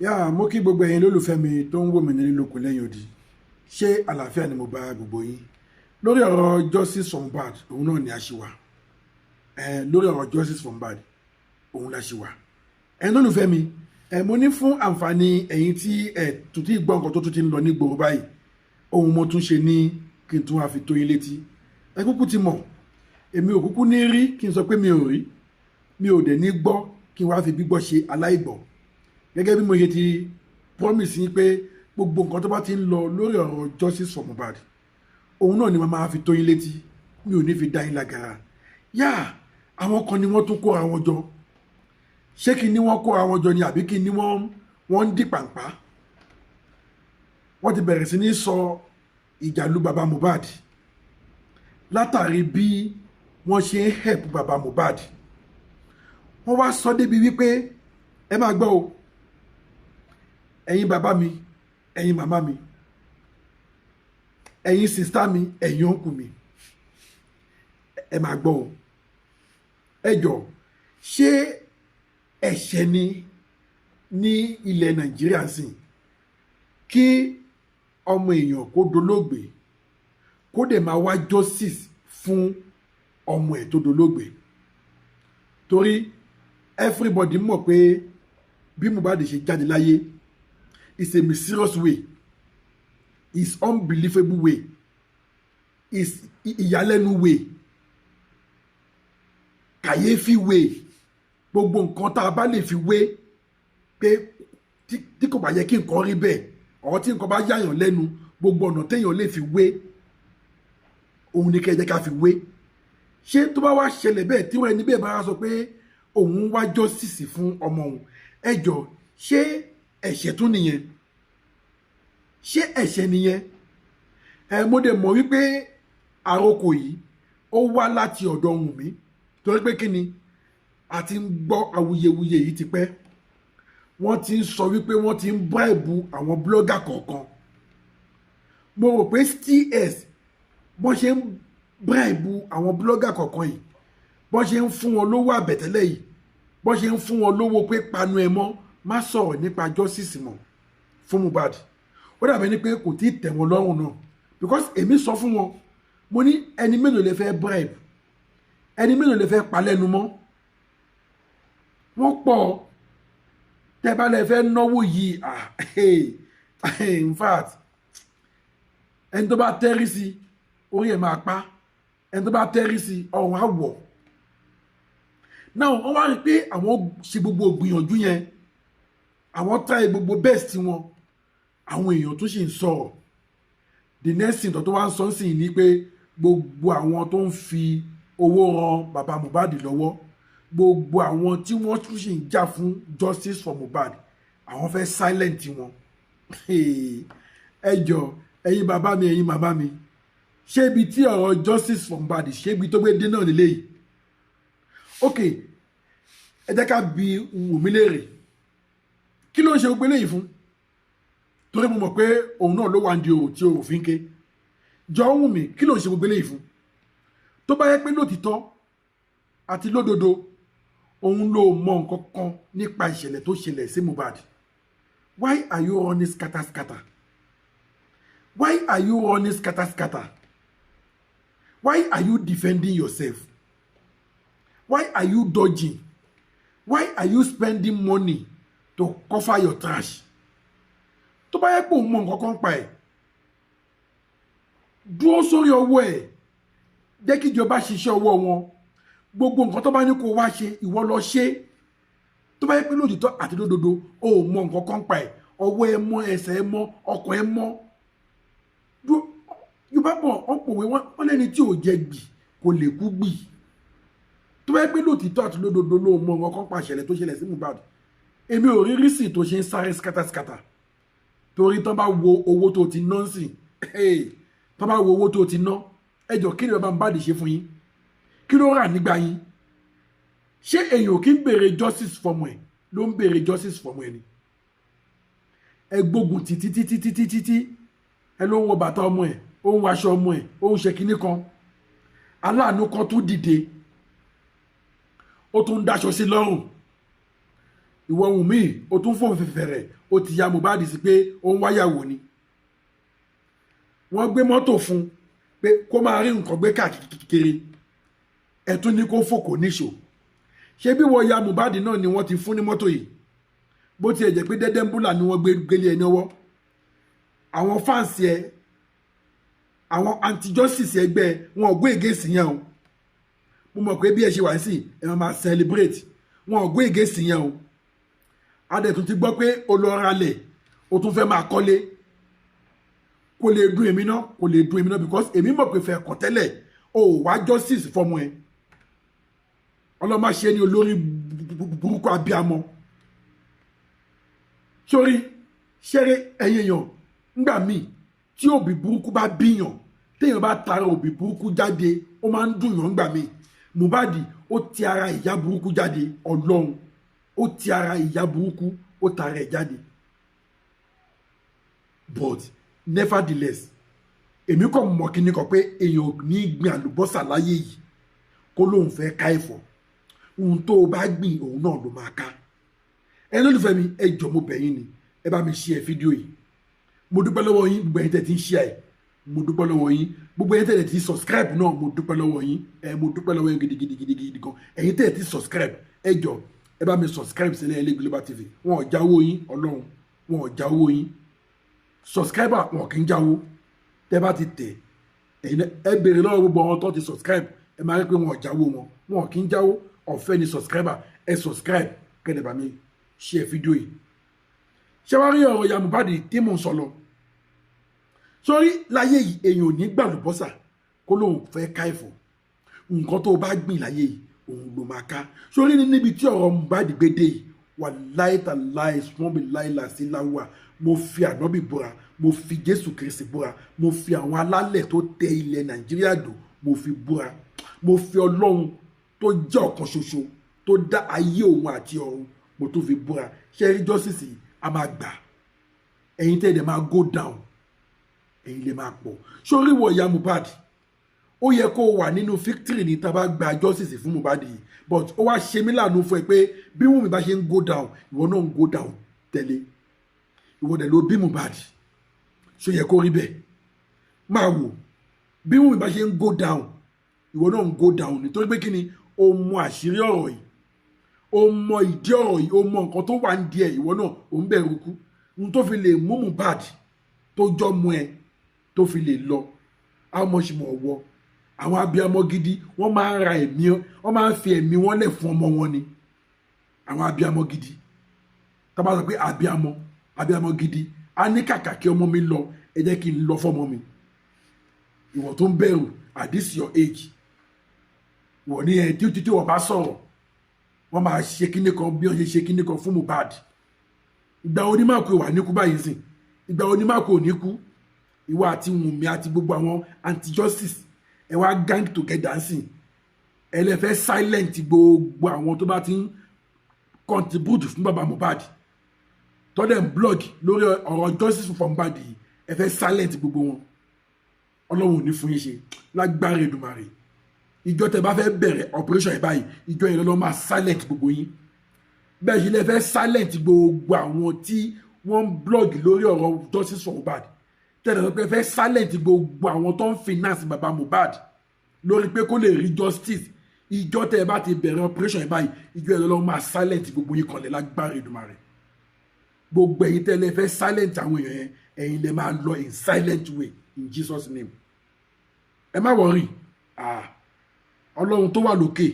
Mo kí gbogbo ẹ̀yin lólùfẹ́ mi tó ń wò mí nílé lóko lẹ́yìn odi. Ṣé àlàáfíà ni mo bá gbogbo yín? Lórí ọ̀rọ̀ justice for Mohbad, òun náà ni a ṣì wà. Lórí ọ̀rọ̀ justice for Mohbad, òun la ṣì wà. Ẹ̀yin lólùfẹ́ mi, mo ní fún àǹfààní ẹ̀yin tí tún ti gbọ́ nǹkan tó tún ti ń lọ ní gbòòrò báyìí. Ohun mo tún ṣe ní kí n tún wá fi tó yín létí. Ẹ kúkú ti mọ̀, èmi ò kúkú ní rí kí n sọ pé mi ò rí. Mi ò dẹ̀ ní gbọ́ kí n wá fi gbígbọ́ ṣe aláìgbọ́. Gẹ́gẹ́ bí mo ṣe ti promise yín pé gbogbo nǹkan tó bá ti ń lọ lórí ọ̀rọ̀ justice for Mohbad, òun náà ni màá máa fi tó yín létí. Mi ò ní fi dá yín lágara. Àwọn kan ni wọ́n tún kóra wọn jọ. Ṣé kí ni wọ́n kóra wọn jọ ni àbí kí ni wọ́n ń dì pàǹpá? Wọ́n ti bẹ̀rẹ̀ sí ní sọ ìjàlú bàbá Mohbad látàrí bí wọ́n ṣe ń help bàbá Mohbad. Wọ́n wá sọ débi wípé ẹ máa gbọ́ o, ẹ̀yin bàbá mi, ẹ̀yin màmá mi, ẹ̀yin sista mi, ẹ̀yin ọ̀nkù mi, ẹ máa gbọ́ o. Ẹ jọ̀ọ́, ṣé ẹ̀ṣẹ̀ ni ní ilẹ̀ Nàìjíríà sìn kí ọmọ èèyàn kó dolóògbé kó dẹ̀ máa wá justice fún ọmọ ẹ̀ tó dolóògbé? Torí everybody mọ̀ pé bí Mohbad ṣe jáde láyé, it's a mysterious way, it's unbelievable way, it's ìyàlẹ́nu way, kàyéfì way. Gbogbo nǹkan tá a bá lè fi wé pé tí kò bá yẹ kí nǹkan rí bẹ́ẹ̀, ọ̀rọ̀ tí nǹkan bá yáyàn lẹ́nu, gbogbo ọ̀nà téèyàn lè fi wé, òun ni kẹ́ ẹ jẹ́ ká fi wé. Ṣé tó bá wá ṣẹlẹ̀ bẹ́ẹ̀ tí wọ́n ẹni bẹ́ẹ̀ bá sọ pé òun wá justice fún ọmọ òun, ẹ jọ̀ọ́, ṣé ẹ̀ṣẹ̀ tún nìyẹn? Ṣé ẹ̀ṣẹ̀ nìyẹn? Mo dẹ̀ mọ̀ wípé àròkọ yìí ó wá láti ọ̀dọ̀ Wùnmí, torí pé kí ni, a ti ń gbọ́ awuyewuye yìí tipẹ́. Wọ́n ti ń sọ wípé wọ́n ti ń bribe àwọn blogger kọ̀ọ̀kan. Mo rò pé sts bọ́n ṣe ń bribe àwọn blogger kọ̀ọ̀kan yìí, bọ́n ṣe ń fún wọn lówó àbẹ̀tẹ́lẹ̀ yìí, bọ́n ṣe ń fún wọn lówó pé panu ẹ mọ́, má sọ̀rọ̀ nípa justice mọ́ fún Mohbad. Ó dàbẹ̀ ni pé kò tí ì tẹ̀ wọ́n lọ́rùn náà, because èmi sọ fún wọn, mo ní ẹni mélòó lè fẹ́ bribe, ẹni mélòó lè fẹ́ palẹ́nu mọ́. Wọ́n pọ̀, tẹ́ bá lè fẹ́ náwó yìí, in fact, ẹni tó bá tẹ́rí sí orí ẹ̀ máa pa, ẹni tó bá tẹ́rí sí ọ̀run á wọ̀. Now wọ́n wá rí pé àwọn ṣe gbogbo ìgbìyànjú yẹn, àwọn try gbogbo best wọn, àwọn èèyàn tó sì ń sọ̀rọ̀. The next thing tó wá ń sọ sí ni pé gbogbo àwọn tó ń fi owó ran bàbá Mohbad lọ́wọ́, gbogbo àwọn tí wọ́n tún sì ń jà fún justice for Mohbad, àwọn fẹ́ silent wọn. Ẹ jọ̀ọ́, ẹ̀yin bàbá mi, ẹ̀yin màmá mi, ṣé ibi tí ọ̀rọ̀ justice for Mohbad ṣé ibi tó gbé dé náà nílé yìí? Ok, ẹ jẹ́ ká bi Wùnmí léèrè, kí ló ń ṣe gbogbo eléyìí fún? Torí mo mọ̀ pé òun náà ló wà ní òrò tí òrò fi ń ké. Jọ Wùnmí, kí ló ń ṣe gbogbo eléyìí fún? Tó bá yẹ pé lótìtọ́ àti lódodo òun ló mọ nǹkan kan nípa ìṣẹ̀lẹ̀ tó ṣẹlẹ̀ sí Mohbad, why are you running scatter scatter? Why are you running scatter scatter? Why are you defending yourself? Why are you dodging? Why are you spending money to cover your trash? Tó bá yẹ pé òun mọ nǹkan kan pa ẹ̀, dúró sórí ọwọ́ ẹ̀, jẹ́ kí ìjọba ṣiṣẹ́ ọwọ́ wọn. Gbogbo nǹkan tó bá ní kó wá ṣe, ìwọ lọ ṣe. Tó bá yẹ pé lóòtítọ́ àti lódodo o ò mọ nǹkan kan pa ẹ̀, ọwọ́ ẹ mọ́, ẹsẹ̀ ẹ mọ́, ọkàn ẹ mọ́. Yorùbá bọ̀ wọ́n pòwe, wọ́n lẹ́ni tí ò jẹ gbì kò lè kú gbì. Tó bá yẹ pé lóòtítọ́ àti lódodo ló mọ nǹkan kan pa ìṣẹ̀lẹ̀ tó ṣẹlẹ̀ sí Mohbad, èmi ò rí rísì tó ṣe ń sáré scatter. Torí tán bá wo owó tó ti ná sí, tán bá wo owó tó ti ná, ẹ jọ̀ọ́, kí ni bàbá Mohbad ṣe fún yín? Kí ló rà nígbà yín? Ṣé èèyàn kì í béèrè justice fọmọ ẹ̀ ló ń béèrè justice fọmọ ẹ̀ ni? Ẹ gbógun títí ẹ ló ń wọ bàtà ọmọ ẹ̀, ó ń waṣọ ọmọ ẹ̀, ó ń ṣe kinní kan. Aláàánú kan tún dìde, ó tún dáṣọ sí lọ́rùn. ìwọ ohun míì o tún fóun fẹ̀fẹ̀rẹ̀ o ti ya Mohbad sí pé ó ń wáyàwó ni wọ́n gbé mọ́tò fún pé kó máa rí nǹkan gbé káàkiri ẹ tún ní kó fòkò níṣò ṣé bí wọ́n ya Mohbad náà ni wọ́n ti fún ní mọ́tò yìí bó tiẹ̀ jẹ́ pé dẹ́dẹ́ ń búlà ni wọ́n gbélé ẹ lọ́wọ́ àwọn fáǹsì ẹ àwọn anti-justice ẹgbẹ́ wọn ò gbé ègèsì yẹn o mo mọ̀ pé bí ẹ ṣe wà sí ẹ máa celebrate wọn ò gbé ègèsì yẹn o adẹ̀tún ti gbọ́ pé o lọ ralẹ̀ o tún fẹ́ máa kọ́lé kò lè dùn èmi náà because èmi mọ̀ pé fẹ́ kọ́ tẹ́lẹ̀ o ò wá justice fọmọ ẹ ọlọ́mọ ṣe ni olórí burúkú abiyamọ sórí ṣeré ẹ̀yìn èèyàn ńgbà míì tí òbí burúkú bá bíyàn téèyàn bá tara òbí burúkú jáde ó máa ń dùn yàn ńgbà míì Mohbad ó ti ara ìyá burúkú jáde Ọlọ́run ó ti ara ìyá burúkú ó tara ẹ̀ jáde but nevertheless èmi kò mọ̀ kíní kan pé èèyàn ò ní gbin àlùbọ́sà láyé yìí kó lóun fẹ́ ká ẹ̀fọ́ ohun tó o bá gbìn òun náà ló máa ká ẹ lólùfẹ́ mi ẹ jọ̀ọ́ mo bẹ̀ yín ni ẹ bá mi share fídíò yìí mo dúpẹ́ lọ́wọ́ yín gbogbo ẹ̀yin tẹ́ ti ń share ẹ̀ mo dúpẹ́ lọ́wọ́ yín gbogbo ẹ̀yin tẹ́ ti subscribe náà mo dúpẹ́ lọ́wọ́ yín mo dúpẹ́ lọ́wọ́ yín gidigidi gan ẹ̀yin tẹ́ ti subscribe ẹ jọ̀ọ́ ẹ bá mi subscribe Sele Global TV wọn ò jáwó yín Ọlọ́run wọn ò jáwó yín subscriber wọn kì í jáwó tẹ́ bá ti tẹ̀ ẹ̀yin ẹ béèrè lọ́wọ́ gbogbo àwọn tó ti subscribe ẹ máa rí pé wọn ò jáwó wọn kì í jáwó ọ̀fẹ́ ni subscriber ẹ subscribe kẹ́lẹ́ bá mi share fídíò yìí ṣé wàá rí ọ̀rọ̀ ya Mohbad tí mò ń sọ lọ sórí láyé yìí èèyàn ò ní gbàlùbọ́sà kó lóun fẹ́ ká ẹ̀fọ́ nǹkan tó bá gbìn láyé yìí òun ló máa ká sórí níbi tí ọ̀rọ̀ Mohbad gbé dé yìí wà láìta láì sùnmọ́bì láìla sí láwà mo fi ànábì búra mo fi Jésù Kristi búra mo fi àwọn alálẹ̀ tó tẹ ilẹ̀ Nàìjíríà dò mo fi búra mo fi Ọlọ́run tó jẹ́ ọ̀kan ṣoṣo tó dá ayé òun àti ọ̀run mo tó fi búra ṣe rí justice a máa gbà ẹ̀yin tẹ́ ẹ̀ dẹ̀ máa go down ẹ̀yin lè máa pọ̀ sórí wọ̀ ìyá Mohbad ó yẹ kó wà nínú victory ní tá a bá gba justice fún Mohbad yìí but ó wá ṣe mí láàánú fún ẹ pé bí Wùnmí bá ṣe ń go down ìwọ náà ń go down tẹ̀lé ìwọ dẹ̀ ló bí Mohbad ṣó yẹ kó rí bẹ́ẹ̀ máa wò bí Wùnmí bá ṣe ń go down ìwọ náà ń go down nítorí pé kí ni o mọ àṣírí ọ̀rọ̀ yìí o mọ ìdí ọ̀rọ̀ yìí o mọ nǹkan tó wà ń di ẹ̀ ìwọ náà ò ń bẹ̀rù kú ohun tó fi lè mú Mohbad tó jọ́ mú ẹ tó fi lè lọ how much more wọ àwọn abiyamọ gidi wọ́n máa ń ra ẹ̀mí wọ́n máa ń fi ẹ̀mí wọn lẹ̀ fún ọmọ wọn ni àwọn abiyamọ gidi tá bá sọ pé abiyamọ gidi a ní kàkà kí ọmọ mi lọ ẹ jẹ́ kí n lọ fọ́mọ mi ìwọ tó ń bẹ̀rù at this your age wọ́n ní ẹ̀ tí wọ́n bá sọ̀rọ̀ wọ́n máa ṣe kíní kan bí wọ́n ṣe kíní kan fún Mohbad ìgbà onímọ̀kò wà níkú báyìí sìn ìgbà onímọ̀kò ò níkú ìwọ àti Wùnmí àti gbogbo àwọn anti-justice ẹ wá gang together sìn ẹ lè fẹ́ silent gbogbo àwọn tó bá ti ń contribute fún bàbá Mohbad tọ́dẹ̀ ń blog lórí ọ̀rọ̀ justice for Mohbad yìí ẹ fẹ́ silent gbogbo wọn Ọlọ́run ò ní fún yín ṣe lágbára Èdùmàrè ìjọ tẹ́ bá fẹ́ bẹ̀rẹ̀ operation ẹ̀ báyìí ìjọ yẹn lọ́ọ́ máa silent gbogbo yín bẹ́ẹ̀ sì lè fẹ́ silent gbogbo àwọn tí wọ́n ń blog lórí ọ̀rọ̀ justice for Mohbad tẹ́lẹ̀ ló pé fẹ́ silent gbogbo àwọn tó ń finance bàbá Mohbad lórí pé kó lè rí justice ìjọ tẹ́ bá ti bẹ̀rẹ̀ operation ẹ̀ báyìí ìjọ yẹn lọ́ọ́ máa silent gbogbo yín kanlẹ̀ lágbára Èdùmàrè gbogbo ẹ̀yin tẹ́lẹ̀ fẹ́ silent àwọn èèyàn yẹn ẹ̀yin lè máa lọ in silent way in Jesus name ẹ má worry Ọlọ́run tó wà lókè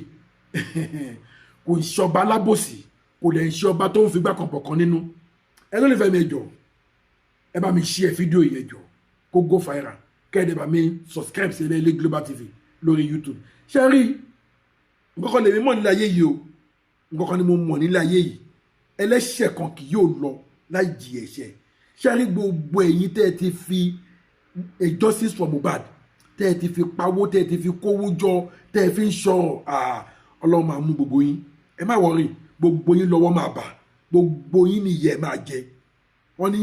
kò ń ṣọba alábòsí kò lè ń ṣe ọba tó ń fi gbà kọ̀ọ̀kan nínú ẹ ló lè fẹ́ mi ẹ jọ̀ọ́ ẹ bá mi share fídíò yìí ẹ jọ̀ọ́ kó go viral kẹ́ẹ̀dẹ̀ bá mi subscribe sí Sele Global TV lórí YouTube ṣe rí nǹkan kan lè mi mọ̀ nílé ayé yìí o nǹkan kan ni mo mọ̀ nílé ayé yìí ẹlẹ́ṣẹ̀ kan kì yóò lọ láì jì ẹ̀ṣẹ̀ ṣe rí gbogbo ẹ̀yin tẹ́ ẹ ti fi justice for Mohbad tẹ́ ẹ ti fi pawó tẹ́ ẹ ti fi kówó jọ tẹ́ ẹ fi ń sọ̀rọ̀ Ọlọ́run máa mú gbogbo yín ẹ má wọrí gbogbo yín lọ́wọ́ máa bà gbogbo yín nìyẹn máa jẹ wọ́n ní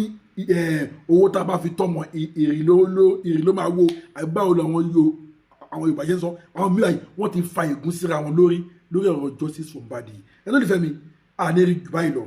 owó tá a bá fi tọ́mọ ìrì ló máa wo báwo làwọn Yorùbá ṣe ń sọ àwọn mìíràn yìí wọ́n ti fa ègún síra wọn lórí ọ̀rọ̀ justice for Mohbad yìí ẹ ló lè fẹ́ mi àní rí jù báyìí lọ